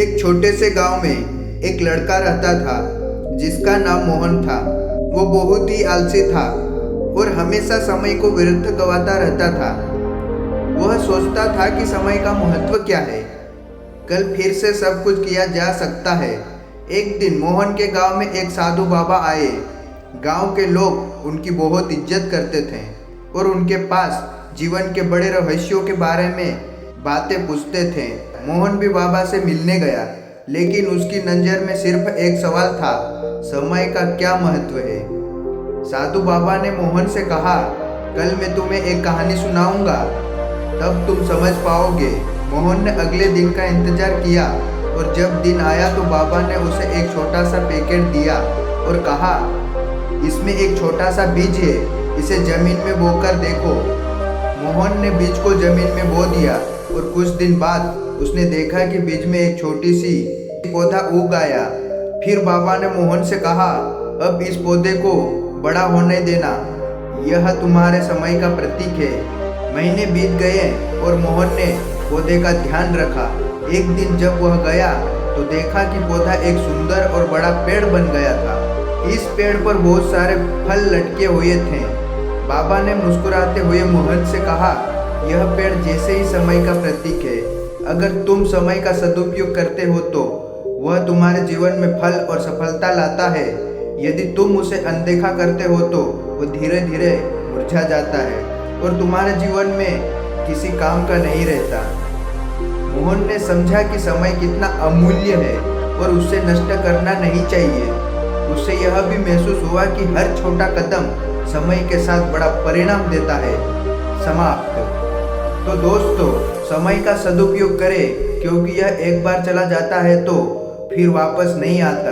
एक छोटे से गांव में एक लड़का रहता था जिसका नाम मोहन था। वो बहुत ही आलसी था और हमेशा समय को व्यर्थ गवाता रहता था। वह सोचता था कि समय का महत्व क्या है, कल फिर से सब कुछ किया जा सकता है। एक दिन मोहन के गांव में एक साधु बाबा आए। गांव के लोग उनकी बहुत इज्जत करते थे और उनके पास जीवन के बड़े रहस्यों के बारे में बातें पूछते थे। मोहन भी बाबा से मिलने गया, लेकिन उसकी नज़र में सिर्फ एक सवाल था, समय का क्या महत्व है। साधु बाबा ने मोहन से कहा, कल मैं तुम्हें एक कहानी सुनाऊंगा, तब तुम समझ पाओगे। मोहन ने अगले दिन का इंतजार किया और जब दिन आया तो बाबा ने उसे एक छोटा सा पैकेट दिया और कहा, इसमें एक छोटा सा बीज है, इसे जमीन में बोकर देखो। मोहन ने बीज को जमीन में बो दिया और कुछ दिन बाद उसने देखा कि बीज में एक छोटी सी पौधा उग आया। फिर बाबा ने मोहन से कहा, अब इस पौधे को बड़ा होने देना, यह तुम्हारे समय का प्रतीक है। महीने बीत गए और मोहन ने पौधे का ध्यान रखा। एक दिन जब वह गया तो देखा कि पौधा एक सुंदर और बड़ा पेड़ बन गया था। इस पेड़ पर बहुत सारे फल लटके हुए थे। बाबा ने मुस्कुराते हुए मोहन से कहा, यह पेड़ जैसे ही समय का प्रतीक है। अगर तुम समय का सदुपयोग करते हो तो वह तुम्हारे जीवन में फल और सफलता लाता है। यदि तुम उसे अनदेखा करते हो तो वो धीरे धीरे मुरझा जाता है और तुम्हारे जीवन में किसी काम का नहीं रहता। मोहन ने समझा कि समय कितना अमूल्य है और उसे नष्ट करना नहीं चाहिए। उसे यह भी महसूस हुआ कि हर छोटा कदम समय के साथ बड़ा परिणाम देता है। समाप्त। तो दोस्तों, समय का सदुपयोग करें, क्योंकि यह एक बार चला जाता है तो फिर वापस नहीं आता।